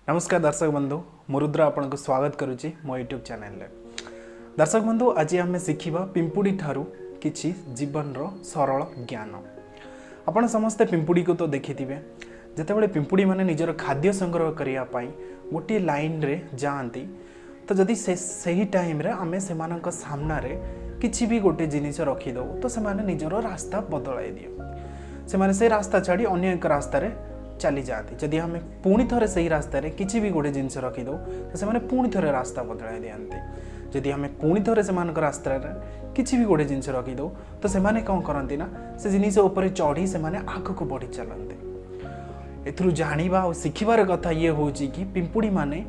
नमस्कार दर्शक बंधु मु रुद्र आपन को स्वागत करुच्ची मो यूट्यूब चैनल रे। दर्शक बंधु आज आम शिखा पिंपुड़ी ठारू किछि जीवन रो सरल ज्ञान। आपण समस्ते पिंपुड़ी को तो देखि थिबे जेतेबेले पिंपुड़ी माने निजर खाद्य संग्रह करिया पाई गोटे लाइन रे जाआंती तो जदि सही टाइम रे आमे सेमानक सामना रे किछि भी गोटे जिनिस रखी दो तो सेमाने निजर रास्ता बदलाई दियो। सेमाने से रास्ता छाड़ी अन्य एक रास्ता रे चली जाती। जदि हमें पुणी थरे सही रास्ता रे किछि भी गोटे जिनिस रखी दो तो सेमाने पुणी थरे रास्ता बदलाई दियंती। जदि हमें पुणी थरे सेमानक रास्ता रे किछि भी गोटे जिनिस रखी दो तो सेमाने कौन करंती ना से जिनिस ऊपर चढ़ी सेमाने आगको बढ़ी चलंती। एथरु जानिबा और सिखिबार कथा ये होची कि पिंपुड़ी माने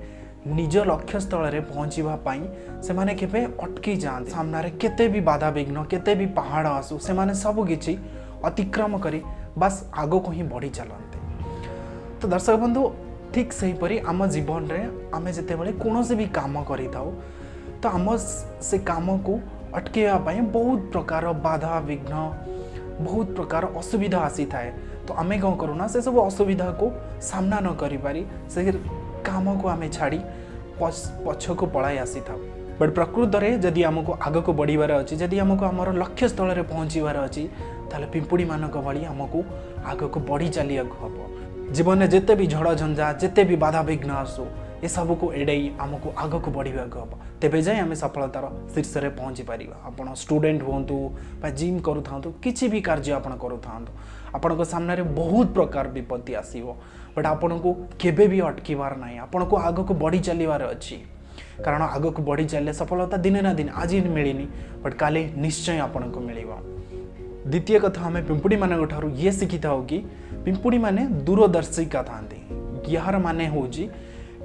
निज लक्ष्य स्थल रे पहुंचीबा पाई सेमाने केबे अटकी जान सामना रे केते भी बाधा विघ्न केते भी पहाड़ आसु सेमाने सब किछि अतिक्रम करी बस आगो को ही बढ़ी चलंती। तो दर्शक बंधु ठीक सही परी आम जीवन रे आमे जेतेबेले कोनोसी भी काम करि थाउ तो आम से काम को अटकेवा पाई बहुत प्रकार बाधा विघ्न बहुत प्रकार असुविधा आसी थाए। तो आमे कौन करूना से सब असुविधा को सामना न करि पारी से काम को आमे छाड़ी पछ को पळाई आसी थाउ। बट प्रकृत रे जदि हमको आग को बढ़िबार अछि जदि हमको हमर लक्ष्य स्थल रे पहुंचीबार अछि ताले पिंपुड़ी मानक भली हमको आग को बढ़ी चलिया हबो। जीवन में जिते भी झड़ झंझा जिते भी बाधा विघ्न आसू ये सब को एड़े आमको आग को बढ़ा हम तेज जाए आम सफलतार शीर्ष में पहुँची पार। आप स्टूडेंट हूँ जिम करूँ किसी भी कार्य आप करूँ आपण सामने बहुत प्रकार विपत्ति आसो बट आपन को केबे भी अटकीबार ना आपण को आग को बढ़ी चलबार अच्छी कारण आग को बढ़ी चलिए सफलता दिने ना दिन आज मिलनी बट काली निश्चय आपन को मिल। द्वितीय कथा आम पिंपुड़ी मान ठारू ये शिखी था कि पिंपुड़ी माने दूरदर्शिका थांती। यार माने होजी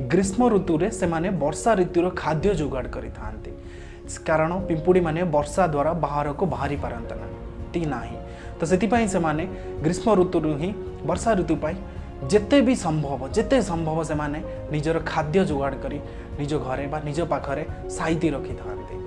ग्रीष्म ऋतु रे से माने वर्षा ऋतुर खाद्य जोगाड़ करि थांती कारण पिंपुड़ी माने वर्षा द्वारा बाहर को बाहरी पारंती नाही तो सेति पई से माने ग्रीष्म ऋतु ही वर्षा ऋतु पाई जेते संभव से माने निजर खाद्य जोगाड़ करी निज घरे बा निज पाखरे साइती रखी थांती।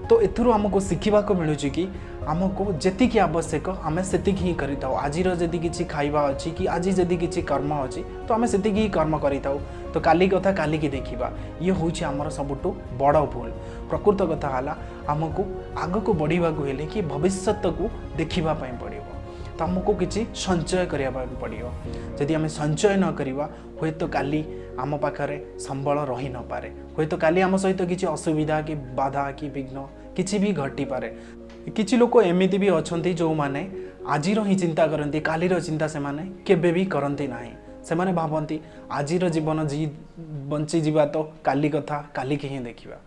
तो एथुरु हमको शिखिबा को मिलुची कि आमको जेतिकी आवश्यक आमे सेतिकी ही करिताउ। आजिर जदि किछि खाइबा अछि कि आज जदि किछि कर्म अछि तो आमे सेतिकी ही कर्म करिताउ तो काली कथा काली की देखिबा ये होछि हमर सबटु बड़ भूल। प्रकृत कथा हला हमको आगको बढ़िबा को हेले कि भविष्यत को देखिबा पई पड़िबो तो हमको किछि संचय करिया पई पड़िबो। जदि आमे संचय न करिबा होय तो काली आम पाखरे संबल रही न पारे होय तो काली आम सहित किछि असुविधा कि बाधा कि विघ्न किछि भी घटी पारे। किछि लोक एमिति भी अछंती जो माने आजिर ही चिंता करती कालीर चिंता से माने केबे भी करती नाही। से माने भाबंती आजिर जीवन जी बंची जीवा तो काली कथा काली के ही देखिबा।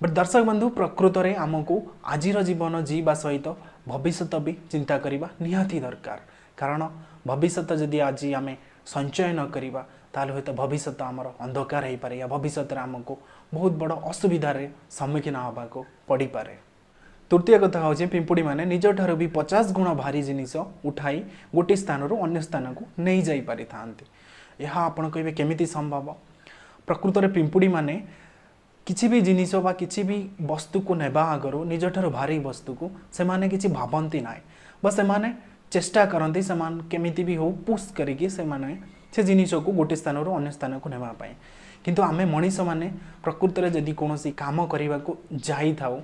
बट दर्शक बंधु प्रकृत रे हमको आजिर जीवन जीवा सहित भविष्यत भी चिंता करिबा निहाती दरकार कारण भविष्यत जदि आज आमे संचय न करिबा ताले होय तो भविष्यत आमर अंधकार हो पारे या भविष्यत आमको बहुत बड़ असुविधार सम्मुखीन हवा को पड़ पारे। तृतीय कथा हूँ पिंपुड़ी माने निज ठारू भी 50 गुण भारी जिनिस उठाई गोटे स्थान रू अन्य स्थान को नहीं जाई पारि थांती। यह आपण कहिबे केमिति संभव। प्रकृत रे पिंपुड़ी माने किछि भी जिनिस बा किछि भी वस्तु को नेबा आगरो निज ठारू भारी वस्तु को से माने किछि भाबंती नाय बस से माने चेष्टा करंती से मान केमिति भी हो पुश करिके से माने से जिनिस को गोटे स्थान रू अन्य स्थान को नेबा पाए। किंतु आमे मनीष माने प्रकृत रे जदि कोनोसी काम करिबा को जाई थाओ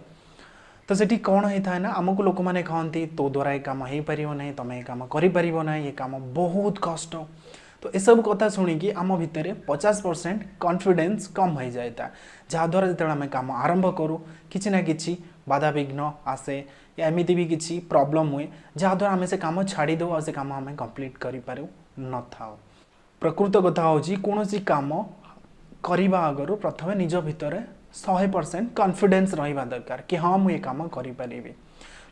तो सेठी कौन होता है ना आमको लोक मैंने कहती तो द्वारा ये कम हो पार ना तुम ये कम कर ये कम बहुत कष्ट। तो ये सब कथा शुणिकी आम भितर 50% कॉन्फिडेंस कम हो जाए जहाद्वारा जो आम कम आरंभ करूँ कि ना कि बाधा विघ्न आसे या एमती भी किसी प्रॉब्लम हुए जहाद्वारा आम से कम छाड़ी दो और से कम आम कंप्लीट करूँ न था। प्रकृत कथा हूँ कौन कम करने आगर प्रथम निज भितर 100% कॉन्फिडेंस रहिबा दरकार कि हाँ मुझे काम करि।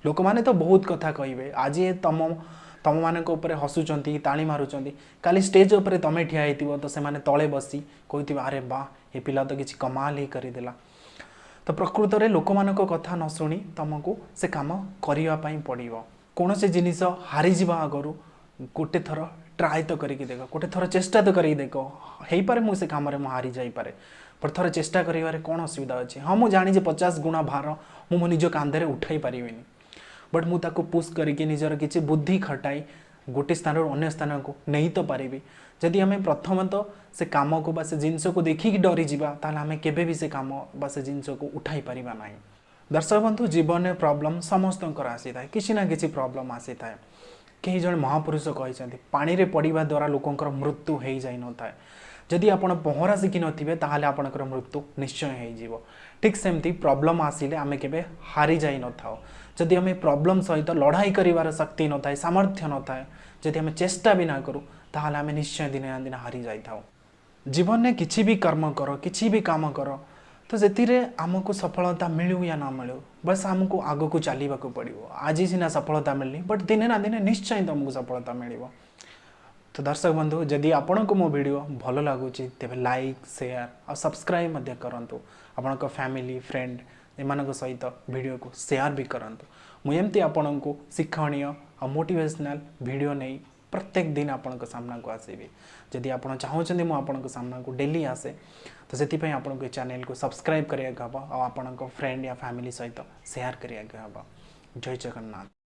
लोक माने तो बहुत कथा कहिबे आज तम मानक ऊपर हसुचंती ताली मारुचंती काली स्टेज ऊपर तमे ठिया हेतिबो तो से माने तळे बसी कहतिबा अरे वाह ये पिला तो किछि कमाल ही करि देला। तो प्रकृत रे लोक मानक कथा न सुनी तुमको से काम करिवा पई पड़िबो। कोन से जिनिस हारि जिबा आगरु गोटे थर ट्राए तो करिके देखो गोटे थर चेष्टा तो करिके देखो हेई पारे मु से काम रे मु हारि जाई पारे पर थर चेष्टा करिवारे कौन असुविधा अच्छे। हाँ मुझे जानी 50 गुणा भार मु निज कांधे उठाई पारिबिनी बट मु ताको पुश करके निजर किछि बुद्धि खटाई गोटे स्थान अन्य स्थान को नहीं तो पारिबी जदि आम प्रथम तो से कम को से जिनस को देखिक डरी जावा ताल आम के से कम से जिनस को उठाई पारिबा नहीं। दर्शक बंधु जीवन में प्रॉब्लम समस्त आसी था किसी ना किसी प्रॉब्लम आसी था कई जन महापुरुष कहते पानी रे पड़वा द्वारा लोकंर मृत्यु हो जाई न था जदि आप पहरा शिखि नथिबे ताहाले आपनकर मृत्यु निश्चय हो ठीक सेमती प्रॉब्लम आसिले आमे केबे हारी जाई न थाओ जदि आम प्रॉब्लम सहित लड़ाई करिवार शक्ति न थाए सामर्थ्य न थाए जदि आम चेष्टा भी ना करूँ ताहाले आमे निश्चय दिन ना दिन हारी जाई थाओ। जीवन में किसी भी कर्म कर किसी भी काम कर तो से आमको सफलता मिलू या ना मिलू बस आमको आग को चलने को पड़ो। आज सीना सफलता मिलनी बट दिने ना दिने निश्चय तुमको सफलता मिल। तो दर्शक बंधु जदि आपन को मो वीडियो भल लगुच तेज लाइक शेयर और सब्सक्राइब करूँ आपण फैमिली फ्रेंड एमान सहित वीडियो को शेयर भी करूँ। मुझे आपण को शिक्षणीय और मोटिवेशनल वीडियो नहीं प्रत्येक दिन आपण सामना को आसबि जदि आप चाहते मुझे सामना को डेली आसे तो से आपको ये चैनल को सब्सक्राइब करिया हम और आपण फ्रेंड या फैमिली सहित शेयर करिया हम। जय जगन्नाथ।